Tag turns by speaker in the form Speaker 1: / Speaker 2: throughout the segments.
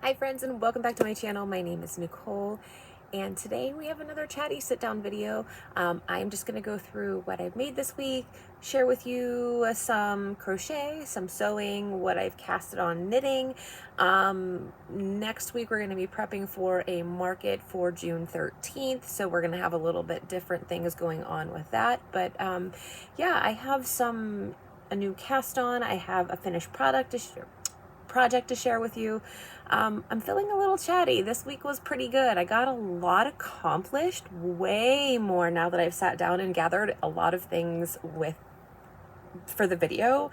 Speaker 1: Hi friends, and welcome back to my channel. My name is Nicole, and today we have another chatty sit down video. I'm just going to go through what I've made this week, share with you some crochet, some sewing, what I've casted on knitting. Next week we're going to be prepping for a market for June 13th, so we're going to have a little bit different things going on with that. But yeah, I have a new cast on. I have a finished project to share with you. I'm feeling a little chatty. This week was pretty good. I got a lot accomplished, way more now that I've sat down and gathered a lot of things for the video.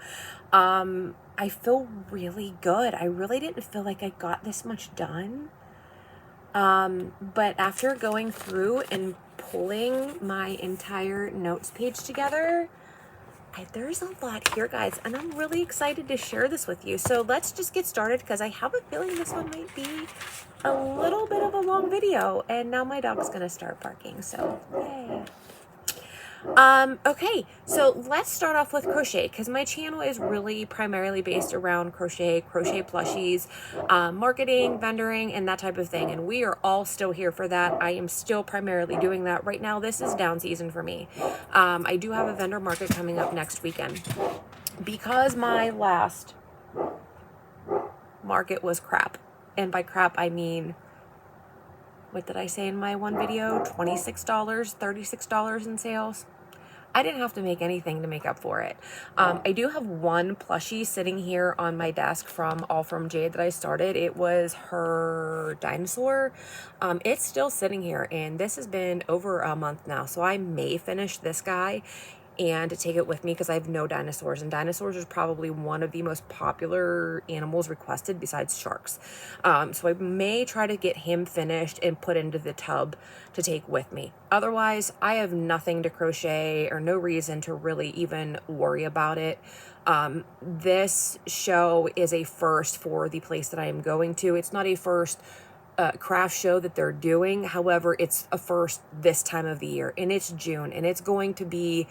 Speaker 1: I feel really good. I really didn't feel like I got this much done. But after going through and pulling my entire notes page together, there's a lot here, guys, and I'm really excited to share this with you. So let's just get started, because I have a feeling this one might be a little bit of a long video. And now my dog's gonna start barking, so yay. Okay, so let's start off with crochet, because my channel is really primarily based around crochet plushies, marketing, vendoring, and that type of thing, and we are all still here for that. I am still primarily doing that right now. This is down season for me. I do have a vendor market coming up next weekend, because my last market was crap, and by crap I mean, what did I say in my one video? $26, $36 in sales. I didn't have to make anything to make up for it. I do have one plushie sitting here on my desk from Jade that I started. It was her Dinosaur. It's still sitting here, and this has been over a month now, so I may finish this guy and take it with me, because I have no dinosaurs, and dinosaurs is probably one of the most popular animals requested besides sharks. So I may try to get him finished and put into the tub to take with me. Otherwise, I have nothing to crochet, or no reason to really even worry about it. This show is a first for the place that I am going to. It's not a first craft show that they're doing. However, it's a first this time of the year, and it's June, and it's going to be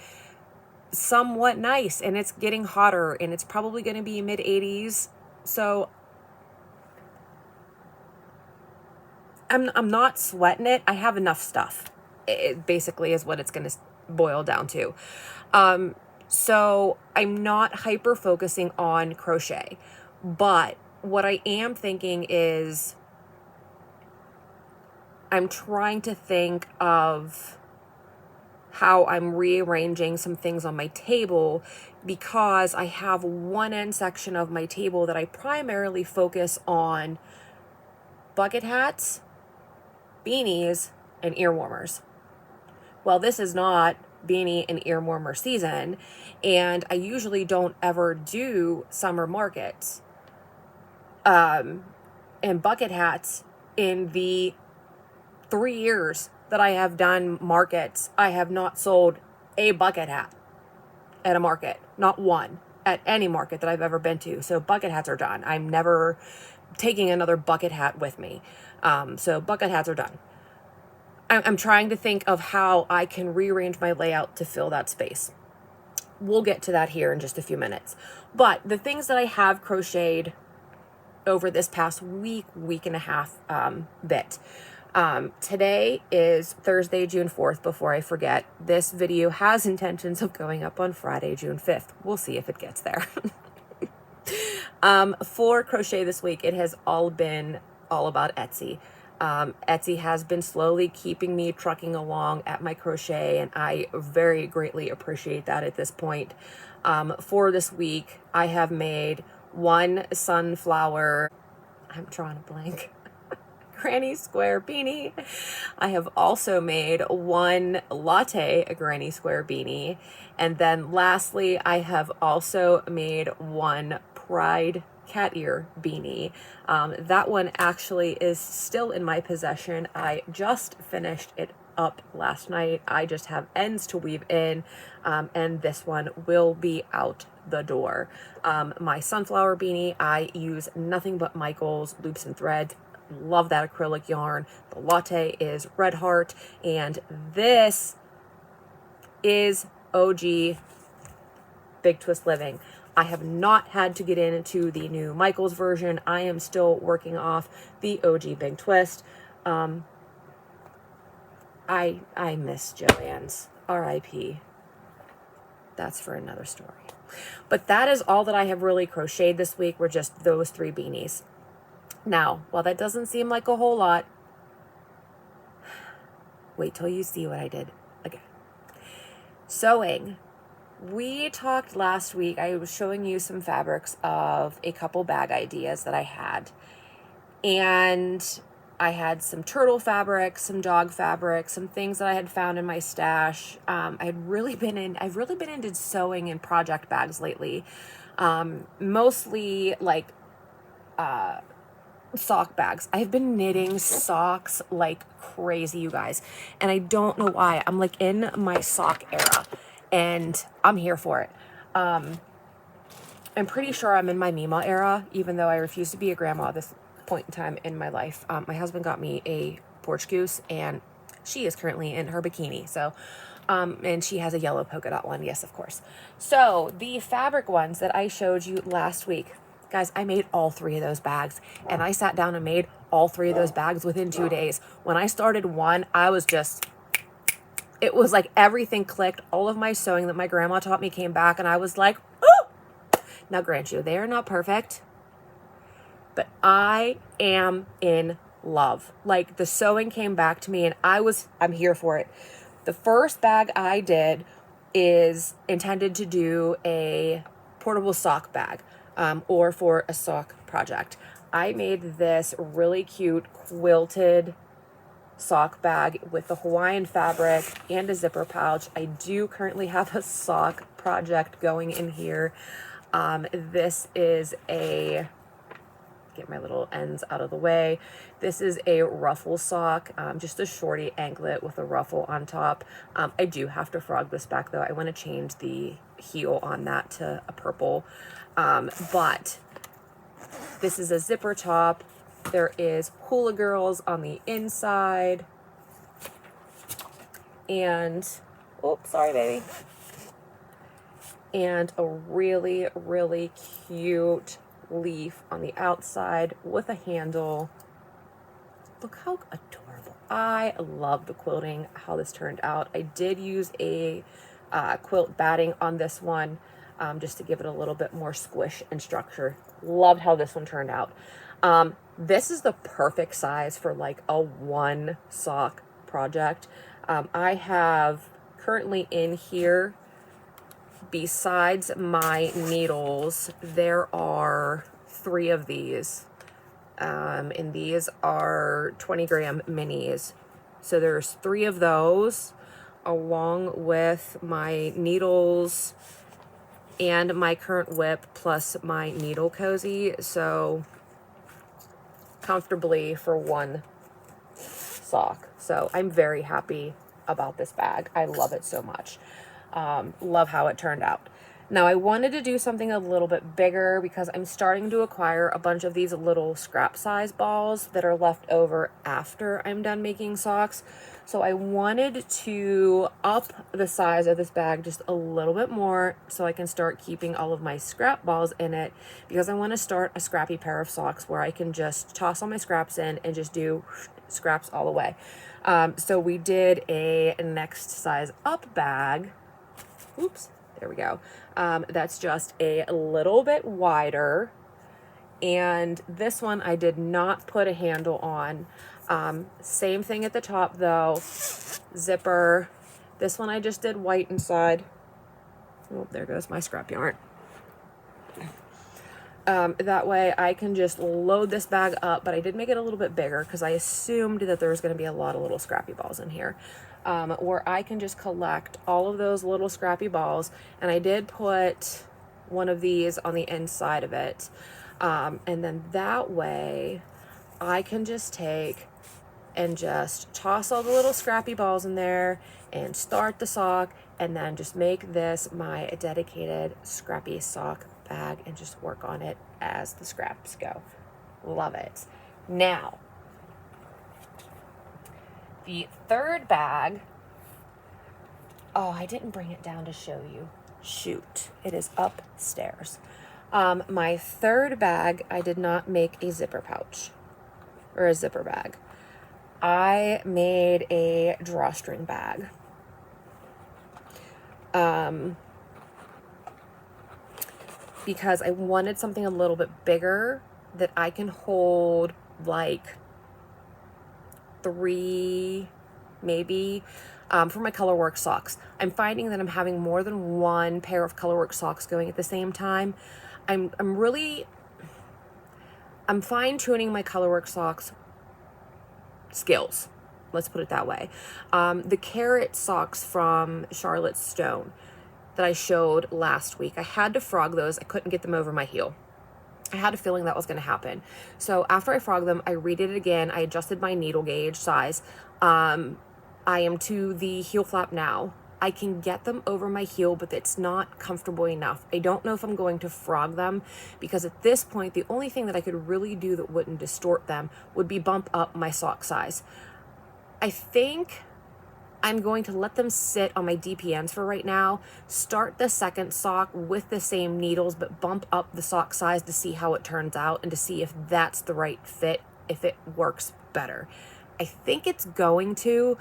Speaker 1: somewhat nice, and it's getting hotter, and it's probably going to be mid-80s. So I'm not sweating it. I have enough stuff. It basically is what it's going to boil down to. So I'm not hyper focusing on crochet, but what I am thinking is I'm trying to think of how I'm rearranging some things on my table, because I have one end section of my table that I primarily focus on bucket hats, beanies, and ear warmers. Well, this is not beanie and ear warmer season, and I usually don't ever do summer markets and bucket hats. In the 3 years that I have done markets, I have not sold a bucket hat at a market. Not one at any market that I've ever been to. So bucket hats are done. I'm never taking another bucket hat with me. So bucket hats are done. I'm trying to think of how I can rearrange my layout to fill that space. We'll get to that here in just a few minutes. But the things that I have crocheted over this past week and a half bit. Today is Thursday, June 4th, before I forget. This video has intentions of going up on Friday, June 5th. We'll see if it gets there. For crochet this week, it has all about Etsy. Etsy has been slowly keeping me trucking along at my crochet, and I very greatly appreciate that at this point. For this week, I have made one sunflower, I'm drawing a blank, granny square beanie. I have also made one latte granny square beanie, and then lastly I have also made one pride cat ear beanie. That one actually is still in my possession. I just finished it up last night. I just have ends to weave in, and this one will be out the door. My sunflower beanie, I use nothing but Michael's loops and threads. Love that acrylic yarn. The latte is Red Heart, and this is OG Big Twist Living. I have not had to get into the new Michaels version. I am still working off the OG Big Twist. I miss Joann's. R.I.P. That's for another story. But that is all that I have really crocheted this week, were just those 3 beanies. Now, while that doesn't seem like a whole lot, wait till you see what I did again. Sewing. We talked last week, I was showing you some fabrics of a couple bag ideas that I had. And I had some turtle fabric, some dog fabric, some things that I had found in my stash. I've really been into sewing in project bags lately. Mostly like sock bags. I've been knitting socks like crazy, you guys. And I don't know why. I'm like in my sock era and I'm here for it. I'm pretty sure I'm in my Mima era, even though I refuse to be a grandma at this point in time in my life. My husband got me a Porch Goose and she is currently in her bikini. So, and she has a yellow polka dot one. Yes, of course. So the fabric ones that I showed you last week, guys, I made all 3 of those bags and I sat down and made all 3 of those bags within 2 days. When I started one, I was just, it was like everything clicked. All of my sewing that my grandma taught me came back and I was like, oh! Now, grant you, they are not perfect, but I am in love. Like, the sewing came back to me and I'm here for it. The first bag I did is intended to do a portable sock bag, or for a sock project. I made this really cute quilted sock bag with the Hawaiian fabric and a zipper pouch. I do currently have a sock project going in here. This is a, get my little ends out of the way. This is a ruffle sock, just a shorty anklet with a ruffle on top. I do have to frog this back though. I want to change the heel on that to a purple. But this is a zipper top. There is Hula Girls on the inside. And, oh, sorry, baby. And a really, really cute leaf on the outside with a handle. Look how adorable. I love the quilting, how this turned out. I did use a quilt batting on this one, just to give it a little bit more squish and structure. Loved how this one turned out. This is the perfect size for like a 1 sock project. I have currently in here, besides my needles, there are 3 of these. And these are 20-gram minis. So there's 3 of those, along with my needles and my current whip plus my needle cozy. So comfortably for 1 sock. So I'm very happy about this bag. I love it so much. Love how it turned out. Now I wanted to do something a little bit bigger because I'm starting to acquire a bunch of these little scrap size balls that are left over after I'm done making socks. So I wanted to up the size of this bag just a little bit more so I can start keeping all of my scrap balls in it, because I want to start a scrappy pair of socks where I can just toss all my scraps in and just do scraps all the way. So we did a next size up bag. Oops, there we go. That's just a little bit wider. And this one I did not put a handle on. Same thing at the top though. Zipper. This one I just did white inside. Oh, there goes my scrap yarn. That way I can just load this bag up, but I did make it a little bit bigger because I assumed that there was going to be a lot of little scrappy balls in here, where I can just collect all of those little scrappy balls. And I did put one of these on the inside of it. And then that way I can just take and just toss all the little scrappy balls in there and start the sock, and then just make this my dedicated scrappy sock bag and just work on it as the scraps go. Love it. Now, the third bag, oh, I didn't bring it down to show you. Shoot, it is upstairs. My third bag, I did not make a zipper pouch or a zipper bag. I made a drawstring bag. Because I wanted something a little bit bigger that I can hold like 3, maybe, for my colorwork socks. I'm finding that I'm having more than one pair of colorwork socks going at the same time. I'm fine-tuning my colorwork socks skills. Let's put it that way. The carrot socks from Charlotte Stone that I showed last week, I had to frog those. I couldn't get them over my heel. I had a feeling that was going to happen. So after I frogged them, I redid it again. I adjusted my needle gauge size. I am to the heel flap now. I can get them over my heel, but it's not comfortable enough. I don't know if I'm going to frog them, because at this point, the only thing that I could really do that wouldn't distort them would be bump up my sock size. I think I'm going to let them sit on my DPNs for right now, start the second sock with the same needles, but bump up the sock size to see how it turns out and to see if that's the right fit, if it works better. I think it's going to,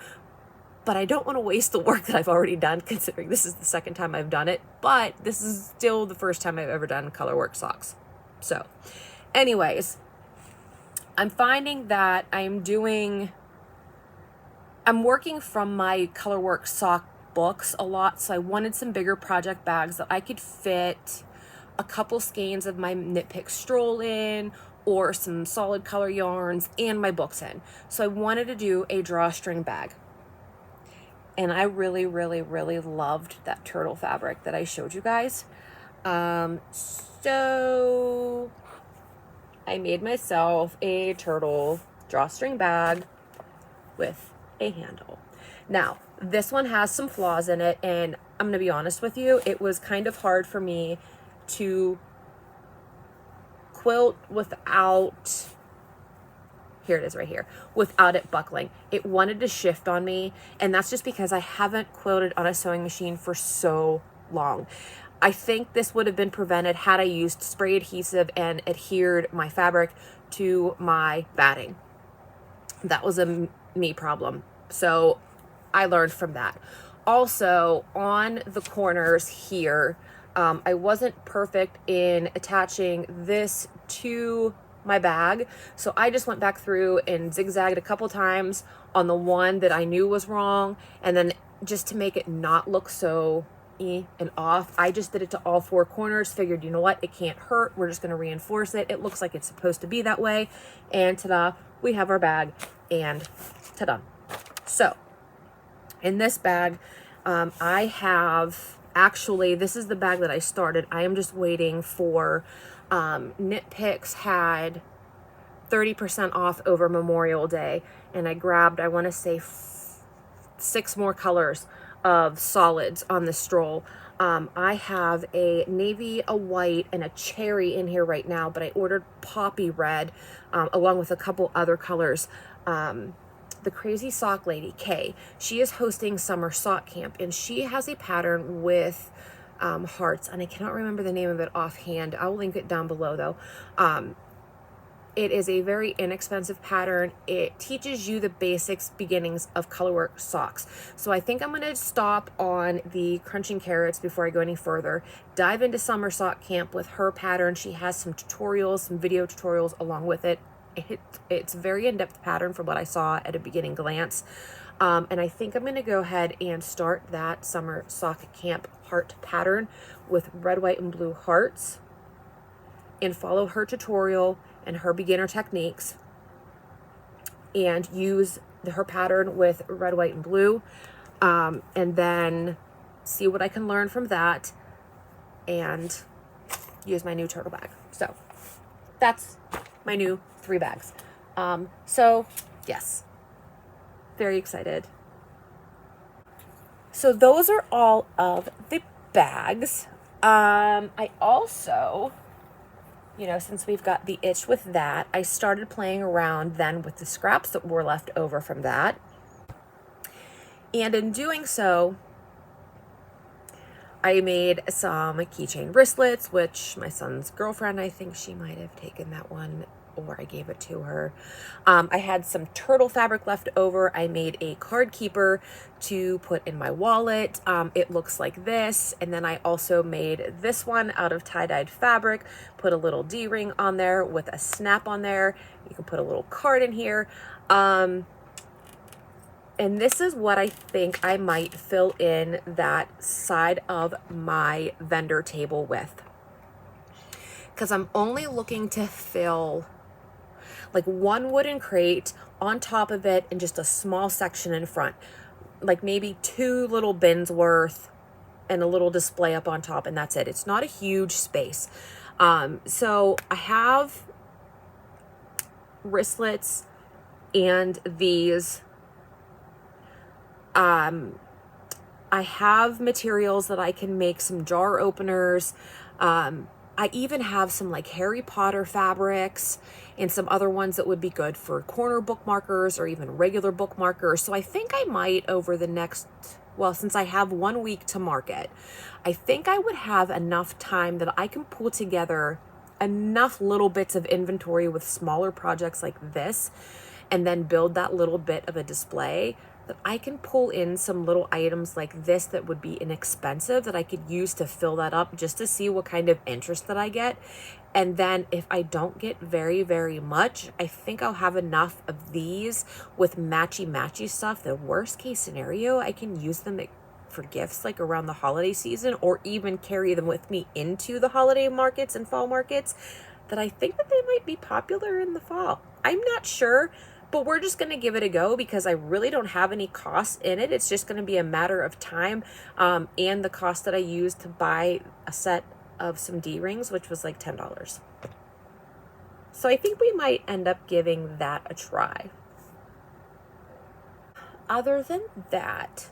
Speaker 1: but I don't want to waste the work that I've already done, considering this is the second time I've done it, but this is still the first time I've ever done colorwork socks. So anyways, I'm finding that I'm working from my colorwork sock books a lot, so I wanted some bigger project bags that I could fit a couple skeins of my Knit Pick Stroll in, or some solid color yarns and my books in. So I wanted to do a drawstring bag. And I really, really, really loved that turtle fabric that I showed you guys. So I made myself a turtle drawstring bag with a handle. Now, this one has some flaws in it, and I'm going to be honest with you, it was kind of hard for me to quilt without, here it is right here, without it buckling. It wanted to shift on me, and that's just because I haven't quilted on a sewing machine for so long. I think this would have been prevented had I used spray adhesive and adhered my fabric to my batting. That was a me problem. So I learned from that. Also, on the corners here, I wasn't perfect in attaching this to my bag. So I just went back through and zigzagged a couple times on the one that I knew was wrong. And then just to make it not look so and off, I just did it to all 4 corners. Figured, you know what, it can't hurt. We're just going to reinforce it. It looks like it's supposed to be that way. And ta-da, we have our bag. And ta-da. So in this bag, I have, actually, this is the bag that I started. I am just waiting for, Knit Picks had 30% off over Memorial Day, and I grabbed, I want to say 6 more colors of solids on the Stroll. I have a navy, a white, and a cherry in here right now, but I ordered poppy red, along with a couple other colors. The Crazy Sock Lady, Kay, she is hosting summer sock camp, and she has a pattern with hearts, and I cannot remember the name of it offhand. I'll link it down below though. It is a very inexpensive pattern. It teaches you the basics, beginnings of colorwork socks. So I think I'm going to stop on the crunching carrots before I go any further. Dive into summer sock camp with her pattern. She has some tutorials, some video tutorials along with it. It's a very in-depth pattern from what I saw at a beginning glance. And I think I'm going to go ahead and start that summer sock camp heart pattern with red, white, and blue hearts, and follow her tutorial and her beginner techniques, and use her pattern with red, white, and blue, and then see what I can learn from that and use my new turtle bag. So that's my new 3 bags. So yes, very excited. So those are all of the bags. I also, you know, since we've got the itch with that, I started playing around then with the scraps that were left over from that. And in doing so, I made some keychain wristlets, which my son's girlfriend, I think she might have taken that one, or I gave it to her. I had some turtle fabric left over. I made a card keeper to put in my wallet. It looks like this. And then I also made this one out of tie-dyed fabric, put a little D-ring on there with a snap on there. You can put a little card in here. And this is what I think I might fill in that side of my vendor table with. Because I'm only looking to fill like one wooden crate on top of it and just a small section in front. Like maybe 2 little bins worth and a little display up on top, and that's it. It's not a huge space. So I have wristlets and these. I have materials that I can make some jar openers. I even have some like Harry Potter fabrics and some other ones that would be good for corner bookmarkers or even regular bookmarkers. So I think I might over the next, well, since I have 1 week to market, I think I would have enough time that I can pull together enough little bits of inventory with smaller projects like this and then build that little bit of a display that I can pull in some little items like this that would be inexpensive that I could use to fill that up just to see what kind of interest that I get. And then if I don't get very, very much, I think I'll have enough of these with matchy stuff. The worst case scenario, I can use them for gifts like around the holiday season, or even carry them with me into the holiday markets and fall markets, that I think that they might be popular in the fall. I'm not sure, but we're just going to give it a go because I really don't have any costs in it. It's just going to be a matter of time and the cost that I used to buy a set of some D-rings, which was like $10. So I think we might end up giving that a try. Other than that,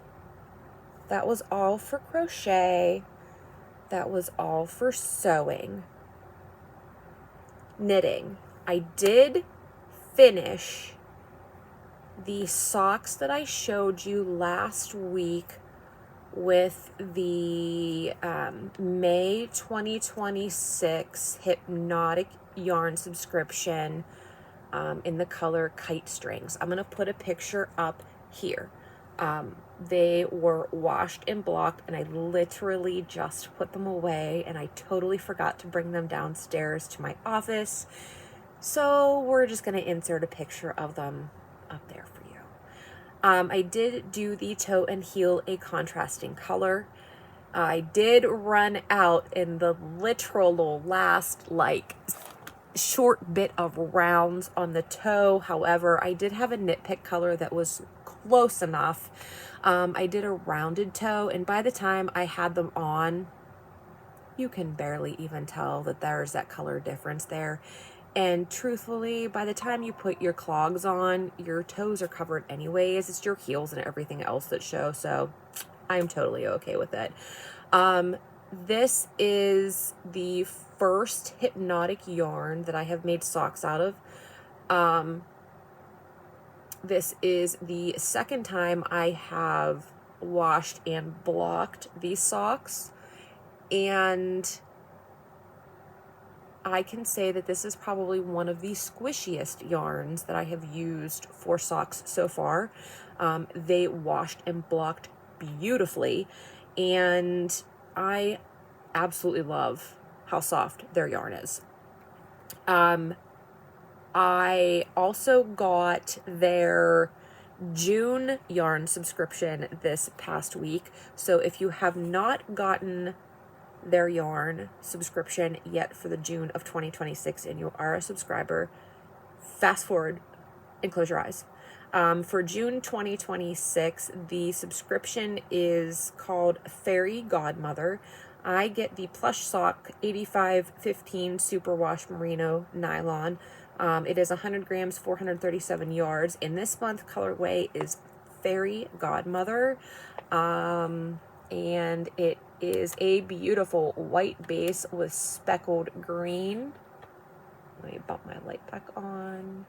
Speaker 1: that was all for crochet. That was all for sewing. Knitting. I did finish the socks that I showed you last week with the May 2026 Hypnotic yarn subscription in the color Kite Strings. I'm going to put a picture up here. They were washed and blocked, and I literally just put them away, and I totally forgot to bring them downstairs to my office. So we're just going to insert a picture of them up there for you. I did do the toe and heel a contrasting color. I did run out in the literal last like short bit of rounds on the toe. However, I did have a knit pick color that was close enough. I did a rounded toe, and by the time I had them on, you can barely even tell that there's that color difference there. And truthfully, by the time you put your clogs on, your toes are covered anyways. It's your heels and everything else that show, so I'm totally okay with it. This is the first Hypnotic yarn that I have made socks out of. This is the second time I have washed and blocked these socks, and I can say that this is probably one of the squishiest yarns that I have used for socks so far. They washed and blocked beautifully, and I absolutely love how soft their yarn is. I also got their June yarn subscription this past week, so if you have not gotten their yarn subscription yet for the June of 2026 and you are a subscriber, fast forward and close your eyes. For June 2026, the subscription is called Fairy Godmother. I get the plush sock 8515 superwash merino nylon. It is 100 grams, 437 yards. In this month, colorway is Fairy Godmother. And it is a beautiful white base with speckled green. Let me bump my light back on.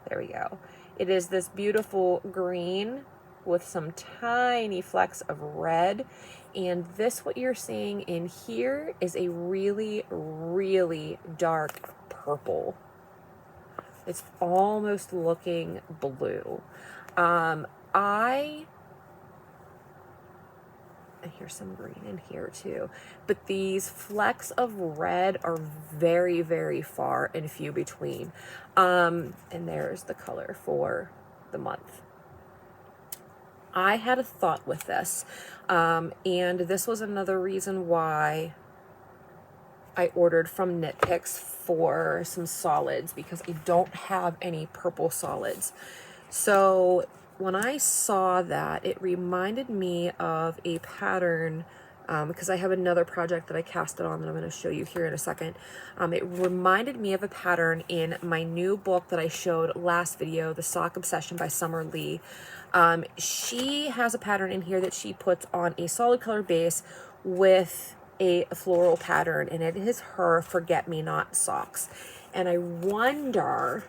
Speaker 1: There we go. It is this beautiful green with some tiny flecks of red. And this, what you're seeing in here, is a really, really dark purple. It's almost looking blue. And here's some green in here too. But these flecks of red are very, very far and few between. And there's the color for the month. I had a thought with this, and this was another reason why I ordered from Knit Picks for some solids, because I don't have any purple solids. So when I saw that, it reminded me of a pattern, because I have another project that I casted on that I'm going to show you here in a second. It reminded me of a pattern in my new book that I showed last video, The Sock Obsession by Summer Lee. She has a pattern in here that she puts on a solid color base with a floral pattern, and it is her Forget-Me-Not socks. And I wonder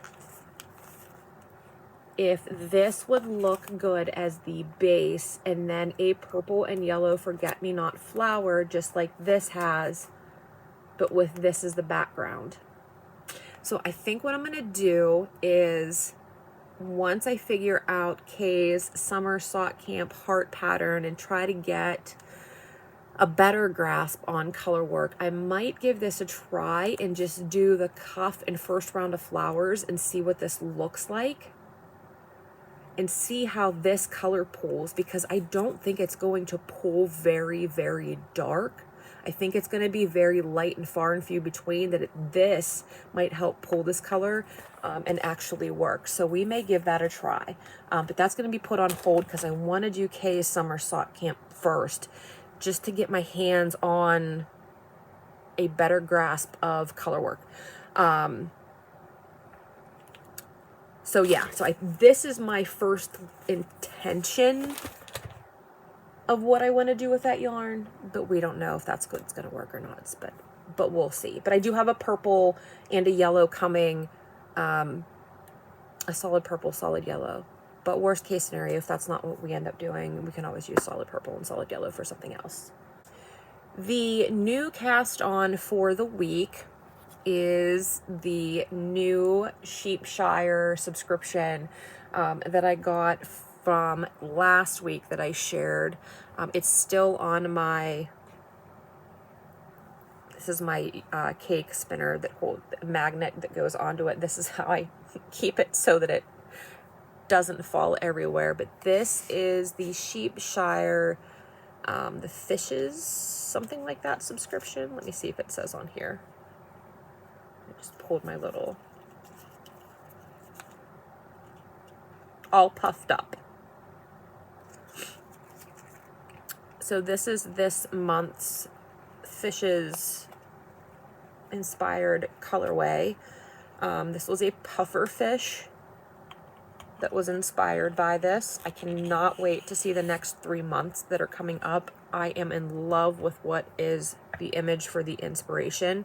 Speaker 1: if this would look good as the base, and then a purple and yellow Forget-Me-Not flower, just like this has, but with this as the background. So I think what I'm going to do is, once I figure out Kay's summer sock camp heart pattern and try to get a better grasp on color work, I might give this a try and just do the cuff and first round of flowers and see what this looks like, and see how this color pulls, because I don't think it's going to pull very, very dark. I think it's going to be very light and far and few between, that this might help pull this color and actually work. So we may give that a try. But that's going to be put on hold because I want to do Kay's summer sock camp first, just to get my hands on a better grasp of color work. So yeah, this is my first intention of what I want to do with that yarn, but we don't know if that's good, it's going to work or not, but we'll see. But I do have a purple and a yellow coming, a solid purple, solid yellow. But worst case scenario, if that's not what we end up doing, we can always use solid purple and solid yellow for something else. The new cast on for the week is the new Sheepshire subscription that I got from last week that I shared. It's still on my, this is my cake spinner that holds the magnet that goes onto it. This is how I keep it so that it doesn't fall everywhere. But this is the Sheepshire, the Fishes, something like that subscription. Let me see if it says on here. I just pulled my little, all puffed up. So this is this month's Fishes inspired colorway. This was a puffer fish that was inspired by this. I cannot wait to see the next 3 months that are coming up. I am in love with what is the image for the inspiration.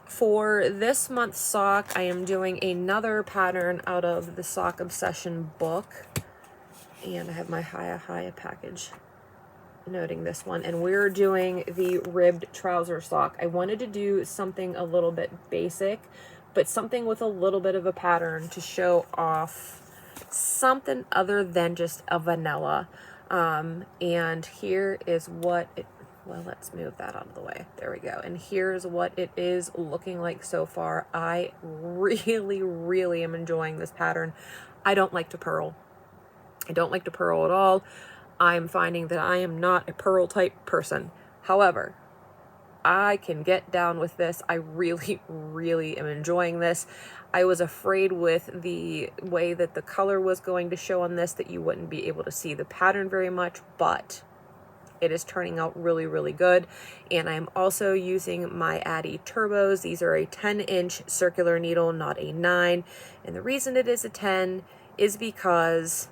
Speaker 1: For this month's sock, I am doing another pattern out of the Sock Obsession book. And I have my Hiya package noting this one. And we're doing the ribbed trouser sock. I wanted to do something a little bit basic, but something with a little bit of a pattern to show off something other than just a vanilla. And here is what it, well, let's move that out of the way. There we go. And here's what it is looking like so far. I really, really am enjoying this pattern. I don't like to purl. I don't like to purl at all. I'm finding that I am not a purl type person. However, I can get down with this. I really, really am enjoying this. I was afraid with the way that the color was going to show on this that you wouldn't be able to see the pattern very much, but it is turning out really, really good. And I'm also using my Addi Turbos. These are a 10-inch circular needle, not a 9. And the reason it is a 10 is because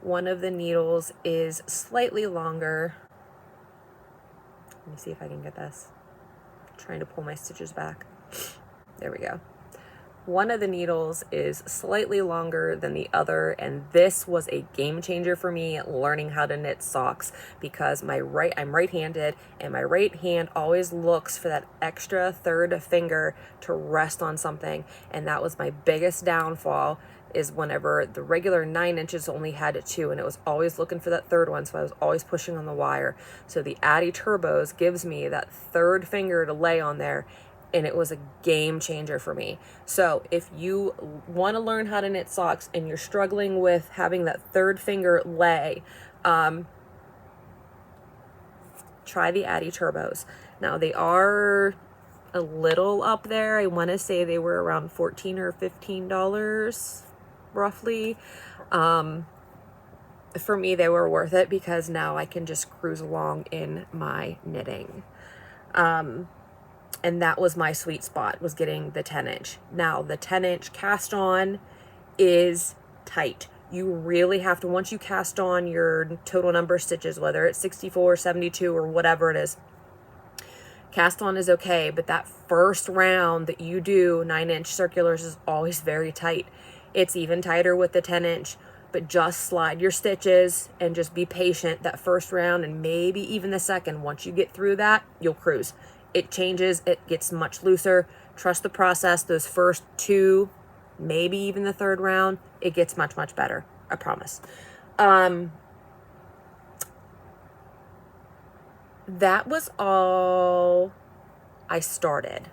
Speaker 1: one of the needles is slightly longer. Let me see if I can get this. I'm trying to pull my stitches back. There we go. one of the needles is slightly longer than the other, and this was a game changer for me learning how to knit socks, because I'm right-handed, and my right hand always looks for that extra third finger to rest on something, and that was my biggest downfall, is whenever the regular 9 inches only had 2, and it was always looking for that third one, so I was always pushing on the wire. So the Addi Turbos gives me that third finger to lay on there, and it was a game changer for me. So if you want to learn how to knit socks and you're struggling with having that third finger lay, try the Addi Turbos. Now they are a little up there. I want to say they were around $14 or $15 roughly. For me, they were worth it because now I can just cruise along in my knitting. And that was my sweet spot, was getting the 10 inch. Now the 10 inch cast on is tight. You really have to, once you cast on your total number of stitches, whether it's 64, 72, or whatever it is, cast on is okay, but that first round that you do 9 inch circulars is always very tight. It's even tighter with the 10 inch, but just slide your stitches and just be patient that first round, and maybe even the second. Once you get through that, you'll cruise. It changes, it gets much looser. Trust the process. Those first 2, maybe even the third round, it gets much, much better. I promise. That was all I started.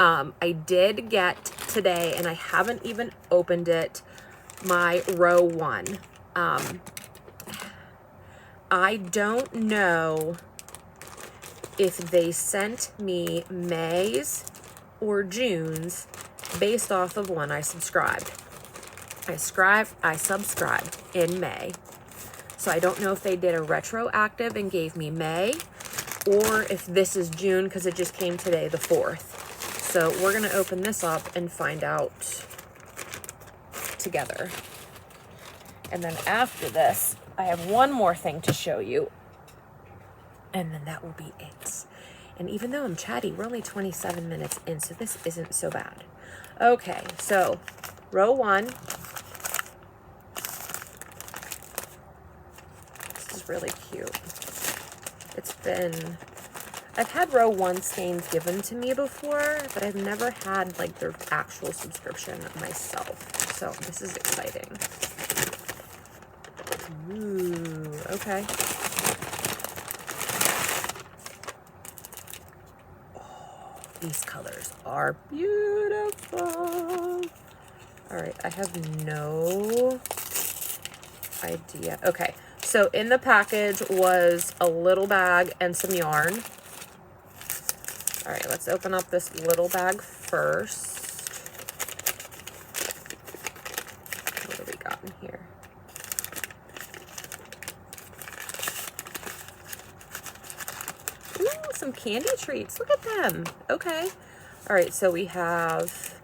Speaker 1: I did get today, and I haven't even opened it, my row 1. I don't know if they sent me May's or June's based off of when I subscribed. I subscribed in May. So I don't know if they did a retroactive and gave me May, or if this is June because it just came today, the 4th. So we're going to open this up and find out together. And then after this, I have one more thing to show you, and then that will be it. And even though I'm chatty, we're only 27 minutes in, so this isn't so bad. Okay, so row 1. This is really cute. I've had row 1 skeins given to me before, but I've never had like their actual subscription myself. So this is exciting. Ooh, okay. These colors are beautiful. All right, I have no idea. Okay, so in the package was a little bag and some yarn. All right, let's open up this little bag first. What do we got in here? Some candy treats. Look at them. Okay. All right, so we have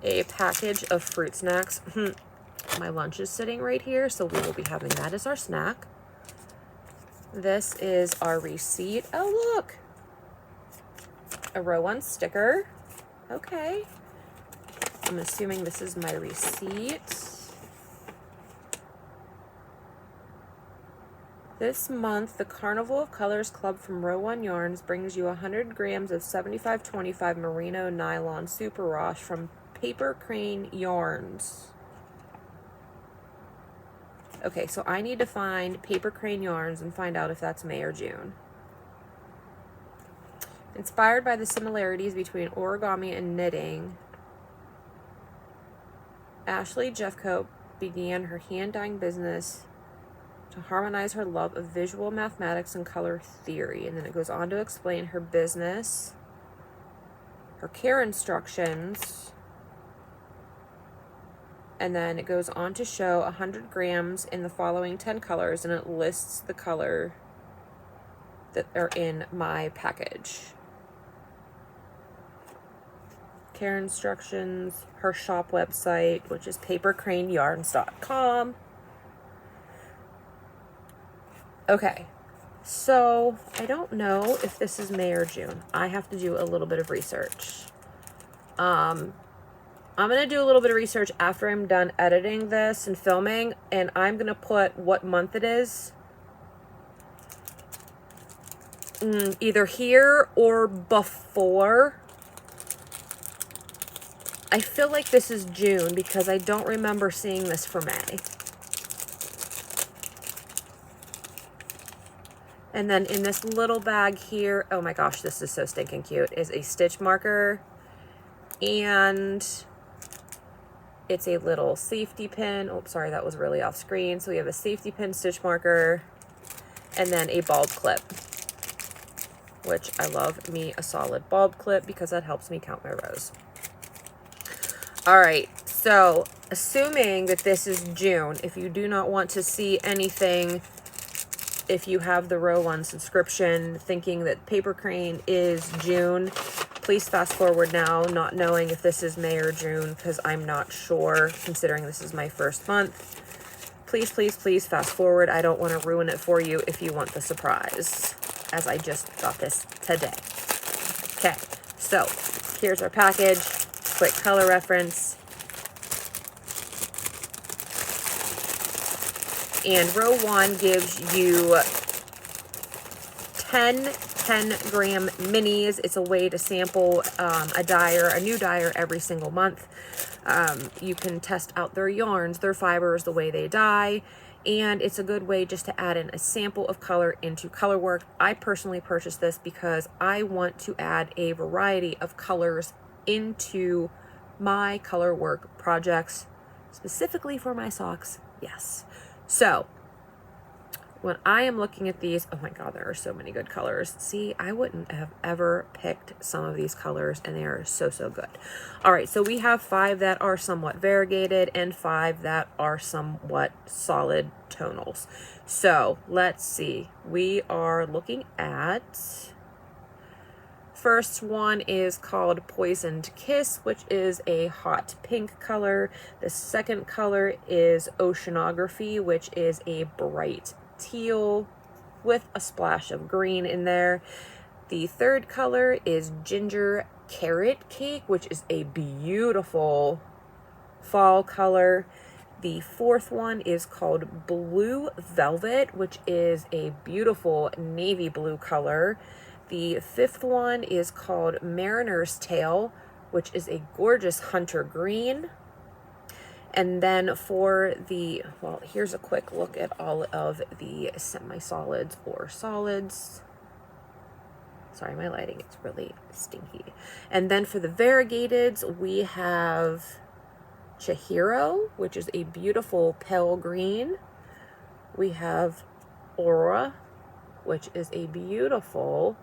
Speaker 1: a package of fruit snacks. My lunch is sitting right here, so we will be having that as our snack. This is our receipt. Oh, look. A row 1 sticker. Okay. I'm assuming this is my receipt. This month, the Carnival of Colors Club from Row 1 Yarns brings you 100 grams of 75/25 merino nylon super wash from Paper Crane Yarns. Okay, so I need to find Paper Crane Yarns and find out if that's May or June. Inspired by the similarities between origami and knitting, Ashley Jeffcoat began her hand-dyeing business to harmonize her love of visual mathematics and color theory. And then it goes on to explain her business, her care instructions, and then it goes on to show 100 grams in the following 10 colors, and it lists the color that are in my package. Care instructions, her shop website, which is papercraneyarns.com. Okay, so I don't know if this is May or June. I have to do a little bit of research. I'm going to do a little bit of research after I'm done editing this and filming, and I'm going to put what month it is. Either here or before. I feel like this is June because I don't remember seeing this for May. And then in this little bag here, oh my gosh, this is so stinking cute, is a stitch marker. And it's a little safety pin. Oh, sorry, that was really off screen. So we have a safety pin, stitch marker, and then a bulb clip, which I love me a solid bulb clip because that helps me count my rows. All right, so assuming that this is June, if you do not want to see anything, if you have the row 1 subscription thinking that Paper Crane is June, please fast forward now, not knowing if this is May or June, because I'm not sure, considering this is my first month. Please, please, please fast forward. I don't want to ruin it for you if you want the surprise, as I just got this today. Okay, so here's our package. Quick color reference. And row 1 gives you 10-gram minis. It's a way to sample a dyer, a new dyer every single month. You can test out their yarns, their fibers, the way they dye, and it's a good way just to add in a sample of color into color work. I personally purchased this because I want to add a variety of colors into my color work projects, specifically for my socks. Yes. So when I am looking at these, oh my God, there are so many good colors. See, I wouldn't have ever picked some of these colors, and they are so, so good. All right, so we have 5 that are somewhat variegated and 5 that are somewhat solid tonals. So let's see. We are looking at, first one is called Poisoned Kiss, which is a hot pink color. The second color is Oceanography, which is a bright teal with a splash of green in there. The third color is Ginger Carrot Cake, which is a beautiful fall color. The fourth one is called Blue Velvet, which is a beautiful navy blue color. The fifth one is called Mariner's Tail, which is a gorgeous hunter green. And then for the, well, here's a quick look at all of the semi-solids or solids. Sorry, my lighting is really stinky. And then for the variegateds, we have Chihiro, which is a beautiful pale green. We have Aura, which is a beautiful,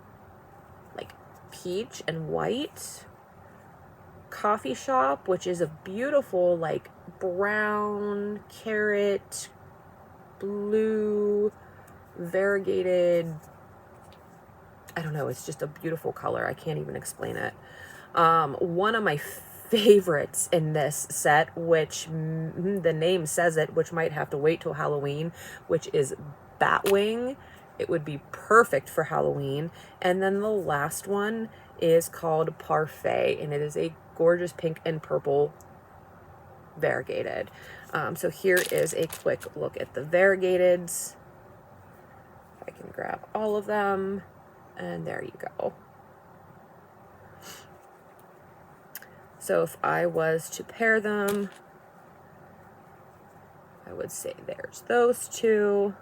Speaker 1: like, peach and white. Coffee Shop, which is a beautiful, like, brown, carrot, blue, variegated, I don't know, it's just a beautiful color. I can't even explain it. One of my favorites in this set, which the name says it, which might have to wait till Halloween, which is Batwing. It would be perfect for Halloween. And then the last one is called Parfait, and it is a gorgeous pink and purple variegated. So here is a quick look at the variegateds. I can grab all of them, and there you go. So if I was to pair them, I would say there's those two.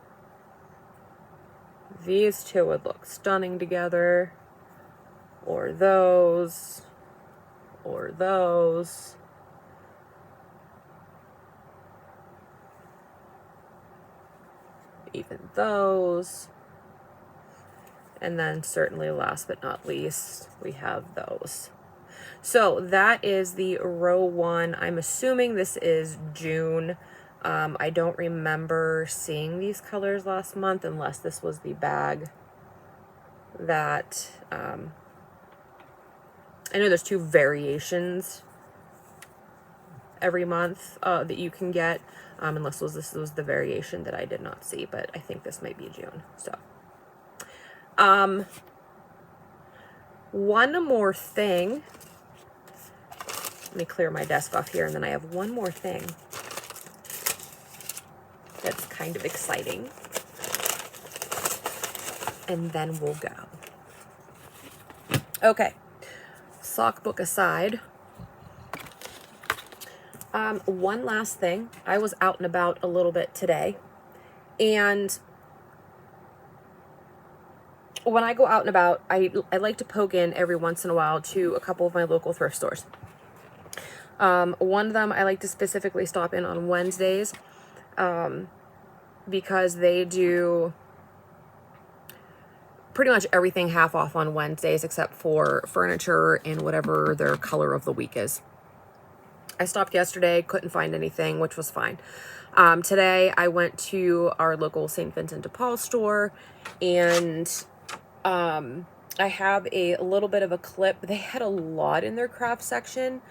Speaker 1: These two would look stunning together, or those, or those. Even those. And then certainly last but not least, we have those. So that is the row 1. I'm assuming this is June. I don't remember seeing these colors last month unless this was the bag that, I know there's 2 variations every month that you can get, unless this was the variation that I did not see, but I think this might be June. So, one more thing Let me clear my desk off here, and then I have one more thing that's kind of exciting. And then we'll go. Okay, sock book aside. One last thing. I was out and about a little bit today, and when I go out and about, I like to poke in every once in a while to a couple of my local thrift stores. One of them I like to specifically stop in on Wednesdays, because they do pretty much everything half off on Wednesdays except for furniture and whatever their color of the week is. I stopped yesterday, couldn't find anything, which was fine. Today I went to our local St. Vincent de Paul store, and I have a little bit of a clip. They had a lot in their craft section,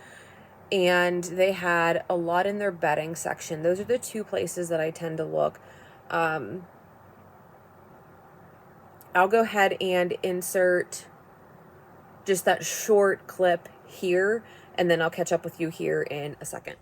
Speaker 1: and they had a lot in their bedding section. Those are the two places that I tend to look. I'll go ahead and insert just that short clip here, and then I'll catch up with you here in a second.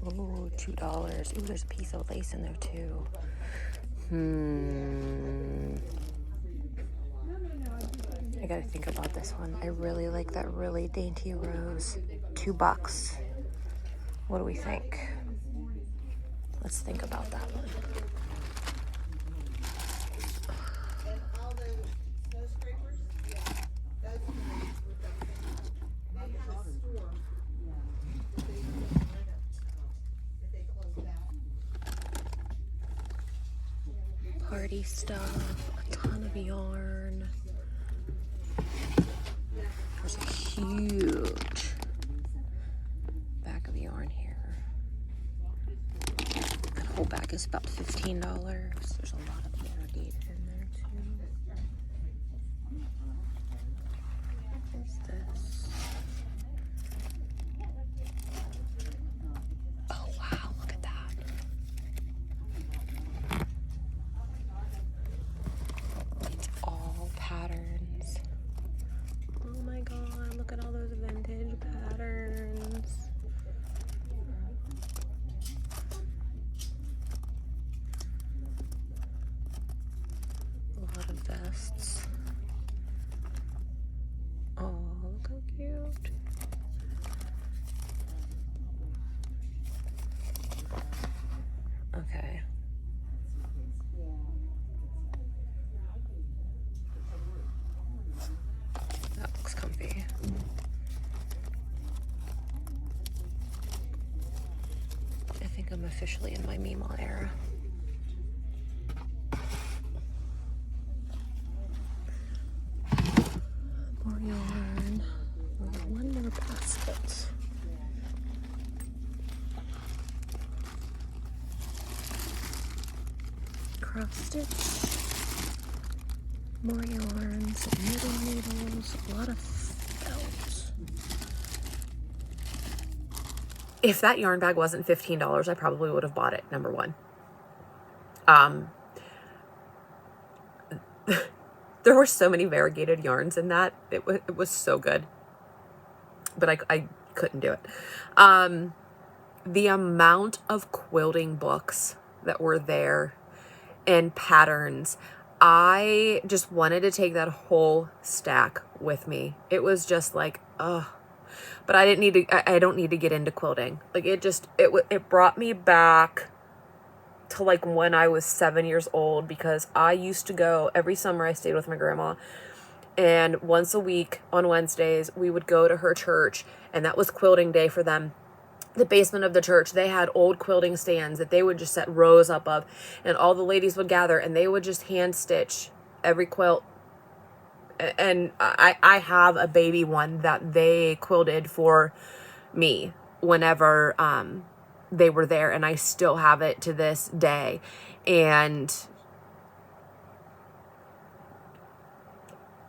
Speaker 1: Ooh, $2. Ooh, there's a piece of lace in there too. I gotta think about this one. I really like that really dainty rose. $2. What do we think? Let's think about that one. Party stuff, a ton of yarn. There's a huge bag of yarn here. That whole bag is about $15. There's a lot of variegated in there too. What's this? Oh wow, look at that. It's all patterns. Oh my god, look at all those vintage patterns. officially in my Mima era. More yarn. One more basket. Cross stitch. More yarn. Some knitting needles. A lot of felt. If that yarn bag wasn't $15, I probably would have bought it, number one. There were so many variegated yarns in that. It was so good. But I couldn't do it. The amount of quilting books that were there and patterns, I just wanted to take that whole stack with me. It was just like, ugh. But I didn't need to, I don't need to get into quilting. Like it brought me back to like when I was 7 years old, because I used to go every summer. I stayed with my grandma, and once a week on Wednesdays, we would go to her church, and that was quilting day for them. The basement of the church, they had old quilting stands that they would just set rows up of, and all the ladies would gather and they would just hand stitch every quilt. And I have a baby one that they quilted for me whenever they were there, and I still have it to this day. And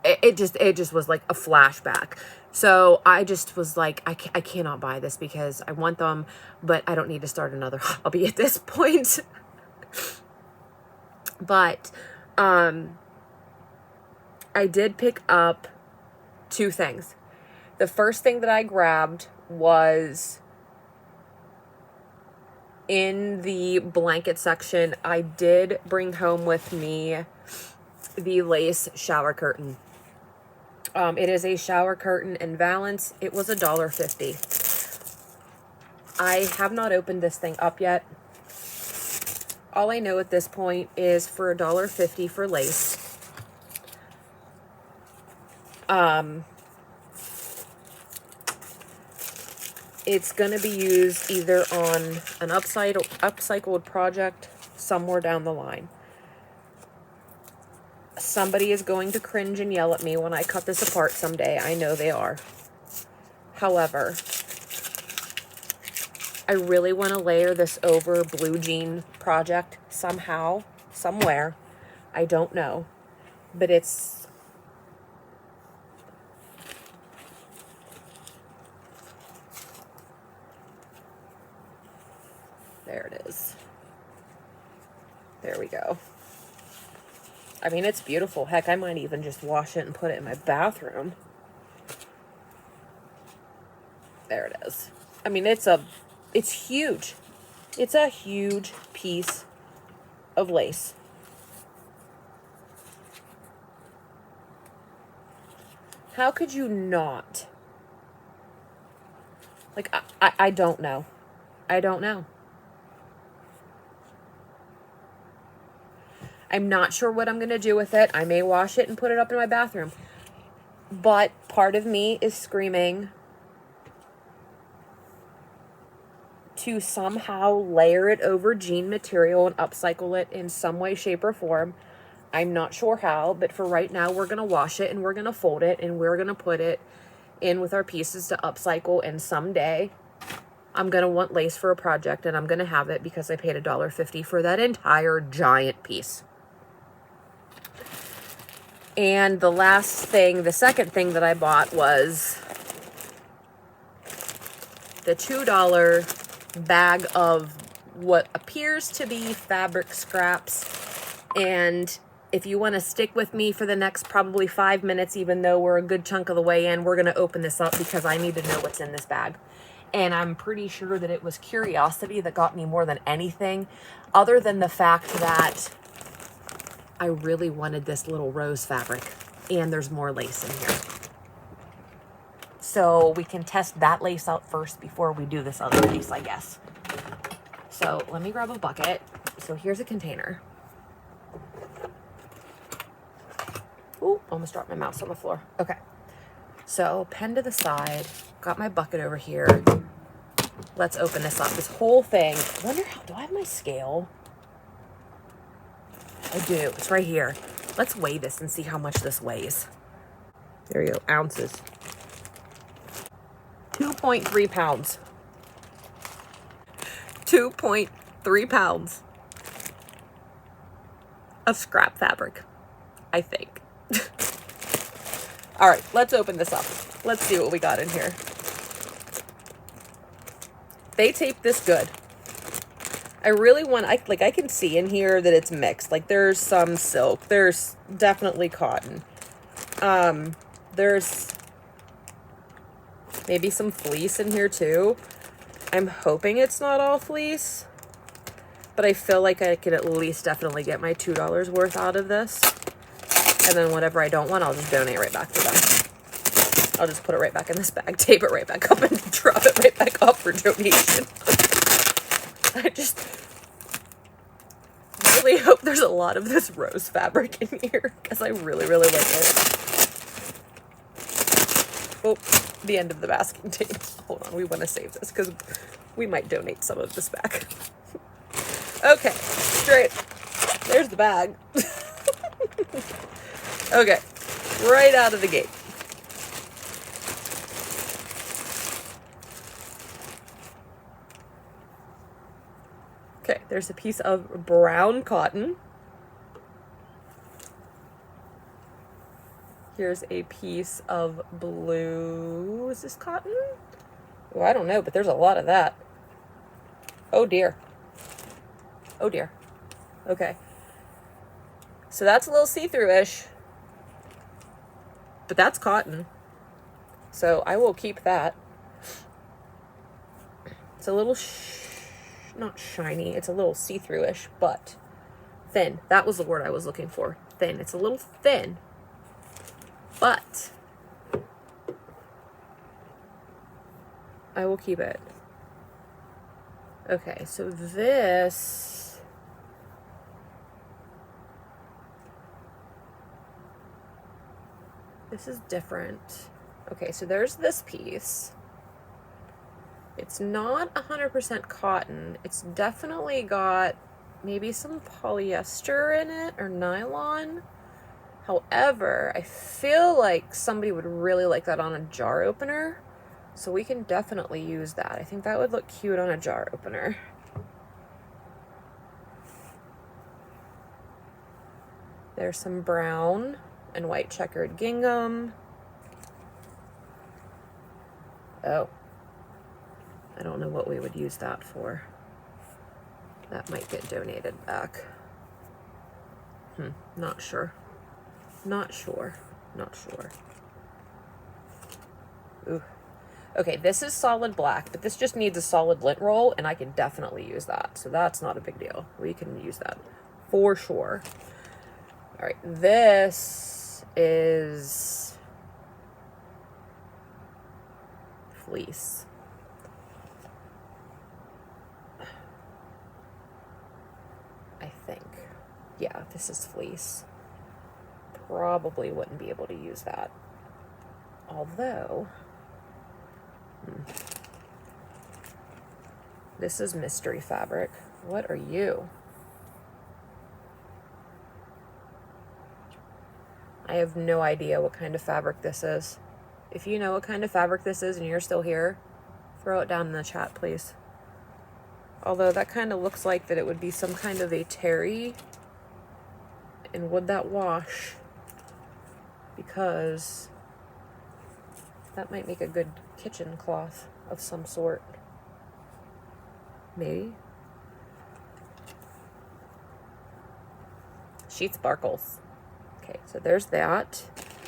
Speaker 1: it just was like a flashback. So I just was like, I cannot buy this because I want them, but I don't need to start another hobby at this point. But I did pick up two things. The first thing that I grabbed was in the blanket section. I did bring home with me the lace shower curtain. It is a shower curtain in Valence. It was $1.50. I have not opened this thing up yet. All I know at this point is for $1.50 for lace. It's going to be used either on an upcycled project somewhere down the line. Somebody is going to cringe and yell at me when I cut this apart someday. I know they are. However, I really want to layer this over blue jean project somehow, somewhere. I don't know. But it's... There it is. There we go. I mean, it's beautiful. Heck, I might even just wash it and put it in my bathroom. There it is. I mean, it's huge. It's a huge piece of lace. How could you not? Like, I don't know. I don't know. I'm not sure what I'm going to do with it. I may wash it and put it up in my bathroom. But part of me is screaming to somehow layer it over jean material and upcycle it in some way, shape, or form. I'm not sure how, but for right now, we're going to wash it and we're going to fold it and we're going to put it in with our pieces to upcycle. And someday I'm going to want lace for a project, and I'm going to have it because I paid $1.50 for that entire giant piece. And the second thing that I bought was the $2 bag of what appears to be fabric scraps. And if you want to stick with me for the next probably 5 minutes, even though we're a good chunk of the way in, we're going to open this up because I need to know what's in this bag. And I'm pretty sure that it was curiosity that got me more than anything, other than the fact that I really wanted this little rose fabric, and there's more lace in here. So we can test that lace out first before we do this other lace, I guess. So let me grab a bucket. So here's a container. Ooh, almost dropped my mouse on the floor. Okay. So pen to the side, got my bucket over here. let's open this up. This whole thing, I wonder how, do I have my scale? I do, it's right here. Let's weigh this and see how much this weighs. There you go, ounces. 2.3 pounds. 2.3 pounds of scrap fabric, I think. All right, let's open this up. Let's see what we got in here. They taped this good. I really want, I can see in here that it's mixed. Like there's some silk, there's definitely cotton. There's maybe some fleece in here too. I'm hoping it's not all fleece, but I feel like I could at least definitely get my $2 worth out of this. And then whatever I don't want, I'll just donate right back to them. I'll just put it right back in this bag, tape it right back up, and drop it right back off for donation. I just really hope there's a lot of this rose fabric in here, because I really, really like it. Oh, the end of the masking tape. Hold on, we want to save this, because we might donate some of this back. Okay, straight. There's the bag. Okay, right out of the gate. Okay, there's a piece of brown cotton. Here's a piece of blue. Is this cotton? Oh, I don't know, but there's a lot of that. Oh dear. Oh dear. Okay. So that's a little see-through-ish. But that's cotton. So I will keep that. It's a little, not shiny. It's a little see-through-ish, but thin. That was the word I was looking for. Thin. It's a little thin. But I will keep it. Okay, so this is different. Okay, so there's this piece. It's not 100% cotton. It's definitely got maybe some polyester in it or nylon. However, I feel like somebody would really like that on a jar opener. So we can definitely use that. I think that would look cute on a jar opener. There's some brown and white checkered gingham. Oh. I don't know what we would use that for. That might get donated back. Not sure. Not sure. Not sure. Ooh. Okay, this is solid black, but this just needs a solid lint roll, and I can definitely use that. So that's not a big deal. We can use that for sure. All right, this is fleece. I think. Yeah, this is fleece. Probably wouldn't be able to use that. Although, this is mystery fabric. What are you? I have no idea what kind of fabric this is. If you know what kind of fabric this is and you're still here, throw it down in the chat, please. Although that kind of looks like that it would be some kind of a terry. And would that wash? Because that might make a good kitchen cloth of some sort. Maybe. Sheet sparkles. Okay, so there's that.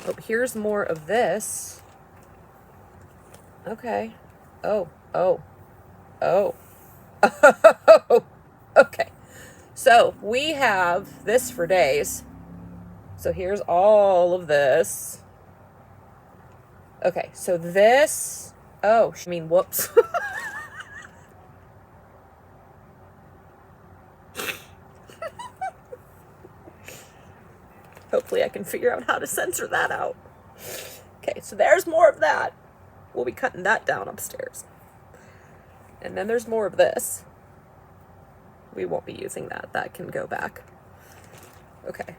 Speaker 1: Oh, here's more of this. Okay. Oh. Okay. So we have this for days. So here's all of this. Okay, so this, whoops. Hopefully I can figure out how to censor that out. Okay, so there's more of that. We'll be cutting that down upstairs. And then there's more of this. We won't be using that. That can go back. Okay.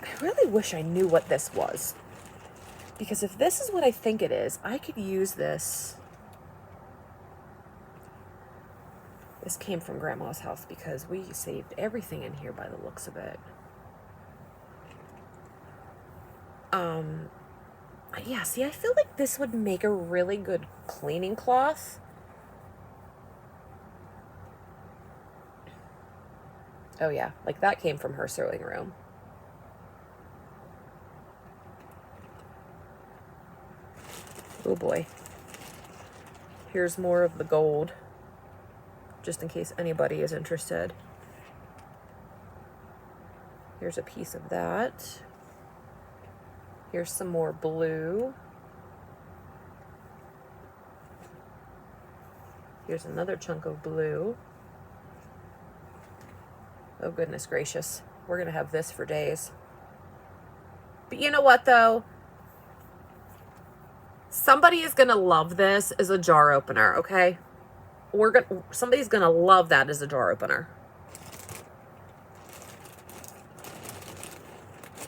Speaker 1: I really wish I knew what this was. Because if this is what I think it is, I could use this. This came from Grandma's house because we saved everything in here by the looks of it. Yeah, see, I feel like this would make a really good cleaning cloth. Oh yeah, like that came from her sewing room. Oh boy. Here's more of the gold, just in case anybody is interested. Here's a piece of that. Here's some more blue. Here's another chunk of blue. Oh, goodness gracious. We're going to have this for days. But you know what, though? Somebody is going to love this as a jar opener, okay? Somebody's going to love that as a jar opener.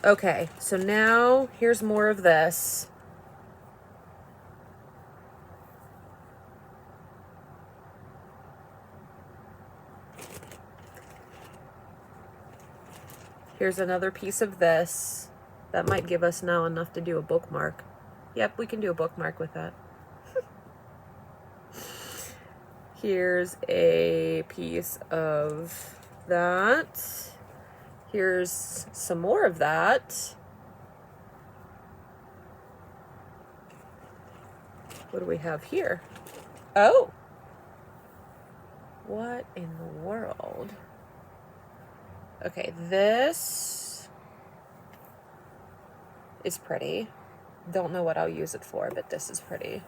Speaker 1: Okay, so now here's more of this. Here's another piece of this. That might give us now enough to do a bookmark. Yep, we can do a bookmark with that. Here's a piece of that. Here's some more of that. What do we have here? Oh! What in the world? Okay, this is pretty. Don't know what I'll use it for, but this is pretty.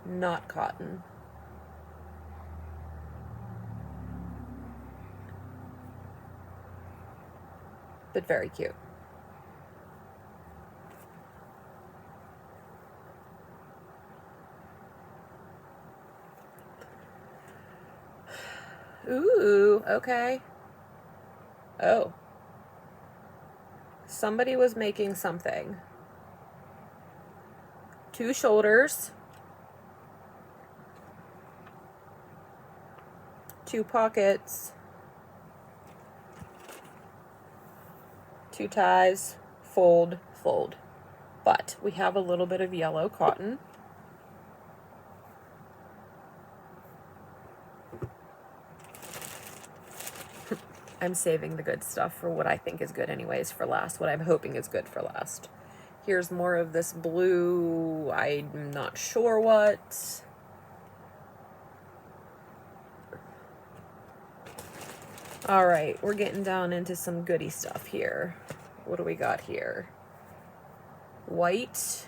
Speaker 1: Not cotton. But very cute. Ooh, okay. Oh. Somebody was making something. 2 shoulders. 2 pockets. 2 ties. Fold, fold. But we have a little bit of yellow cotton. I'm saving the good stuff for what I think is good anyways for last, what I'm hoping is good for last. Here's more of this blue, I'm not sure what. All right, we're getting down into some goody stuff here. What do we got here? White,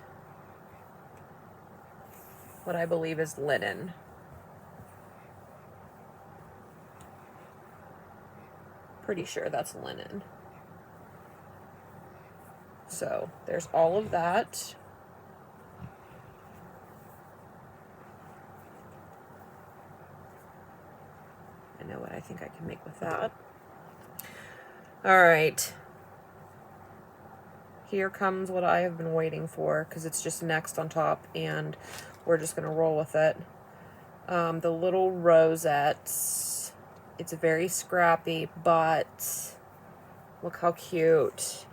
Speaker 1: what I believe is linen. Pretty sure that's linen. So there's all of that. I know what I think I can make with that. All right. Here comes what I have been waiting for, because it's just next on top, and we're just going to roll with it. The little rosettes. It's very scrappy, but look how cute.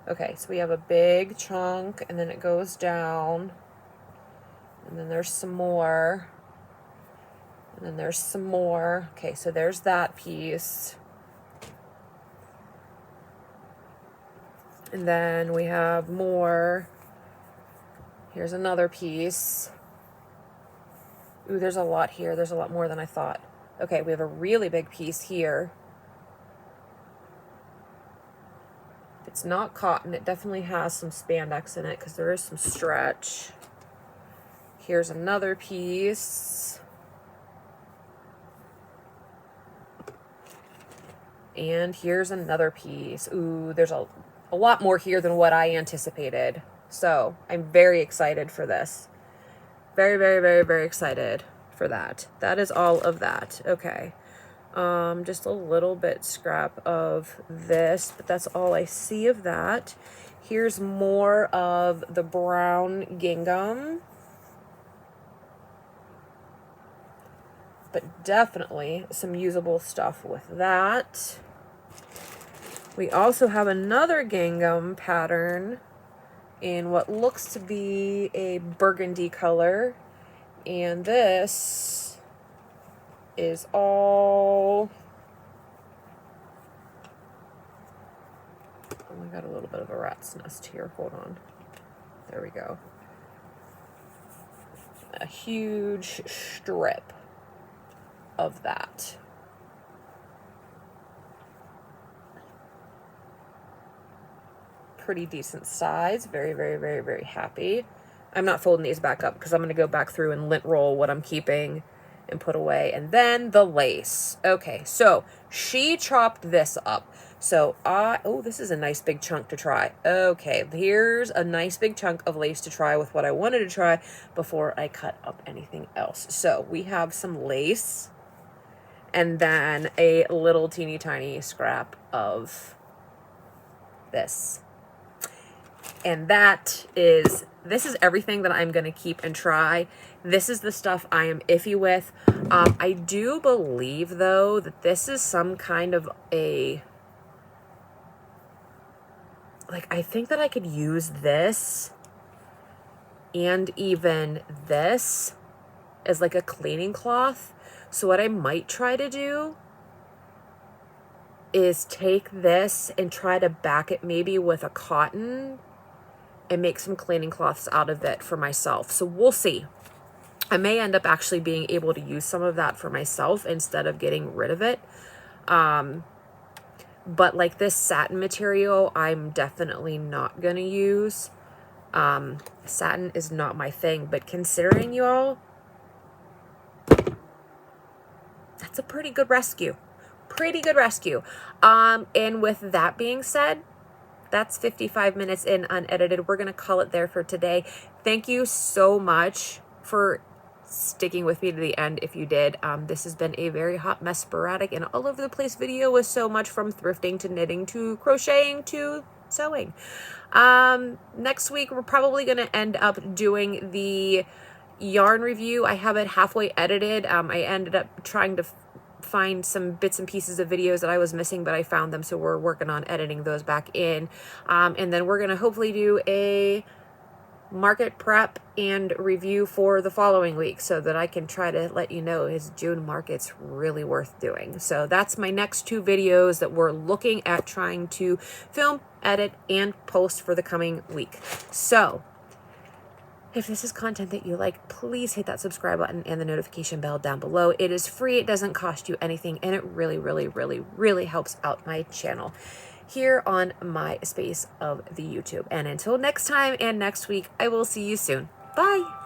Speaker 1: Okay, so we have a big chunk, and then it goes down, and then there's some more, and then there's some more. Okay, so there's that piece. And then we have more. Here's another piece. Ooh, there's a lot here. There's a lot more than I thought. Okay, we have a really big piece here. It's not cotton. It definitely has some spandex in it because there is some stretch. Here's another piece. And here's another piece. Ooh, there's a a lot more here than what I anticipated. So I'm very excited for this. Very, very, very, very excited for that. That is all of that. Okay. Just a little bit scrap of this, but that's all I see of that. Here's more of the brown gingham. But definitely some usable stuff with that. We also have another gingham pattern in what looks to be a burgundy color. And this is all... Oh, I got a little bit of a rat's nest here. Hold on. There we go. A huge strip of that. Pretty decent size. Very, very, very, very happy. I'm not folding these back up because I'm going to go back through and lint roll what I'm keeping and put away. And then the lace. Okay, so she chopped this up. So oh, this is a nice big chunk to try. Okay, here's a nice big chunk of lace to try with what I wanted to try before I cut up anything else. So we have some lace and then a little teeny tiny scrap of this. And this is everything that I'm going to keep and try. This is the stuff I am iffy with. I do believe, though, that this is some kind of a... Like, I think that I could use this and even this as like a cleaning cloth. So what I might try to do is take this and try to back it maybe with a cotton and make some cleaning cloths out of it for myself. So we'll see. I may end up actually being able to use some of that for myself instead of getting rid of it. But like this satin material, I'm definitely not going to use. Satin is not my thing, but considering, you all, that's a pretty good rescue. Pretty good rescue. And with that being said, that's 55 minutes in unedited. We're going to call it there for today. Thank you so much for sticking with me to the end if you did. This has been a very hot mess, sporadic, and all over the place video with so much from thrifting to knitting to crocheting to sewing. Next week, we're probably going to end up doing the yarn review. I have it halfway edited. I ended up trying to find some bits and pieces of videos that I was missing, but I found them, so we're working on editing those back in. And then we're going to hopefully do a market prep and review for the following week so that I can try to let you know is June market's really worth doing. So that's my next 2 videos that we're looking at trying to film, edit, and post for the coming week. So if this is content that you like, please hit that subscribe button and the notification bell down below. It is free, it doesn't cost you anything, and it really, really, really, really helps out my channel here on my space of the YouTube. And until next time and next week, I will see you soon. Bye!